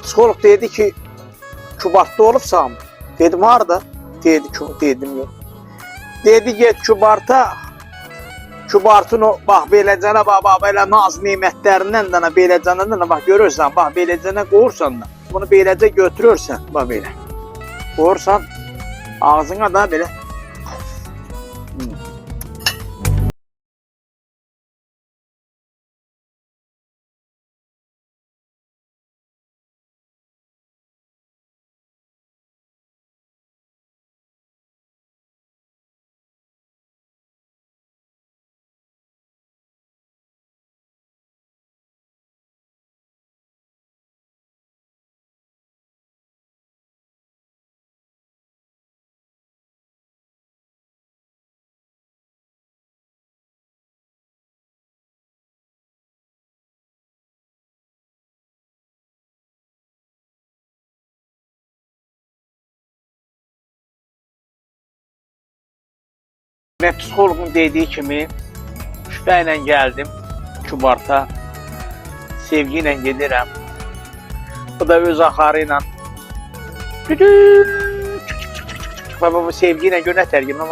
Psikolog dedi ki, Kübartda olubsan. Dedim, harda? Dedi, dedim, yok. Dedi, get Kübarta. Kübartın o, bax, beləcənə, belə naz nimətlərindən də, beləcənə də, bax, görürsən, bax, beləcənə qoyursan da. Bunu beləcə götürürsən, bax, belə. Qoyursan, ağzına da belə. Və psixologun dediyi kimi şübhə ilə gəldim Kübarta. Sevgi ilə gedirəm. Bu da öz axarı ilə bu sevgi ilə görə tərgim.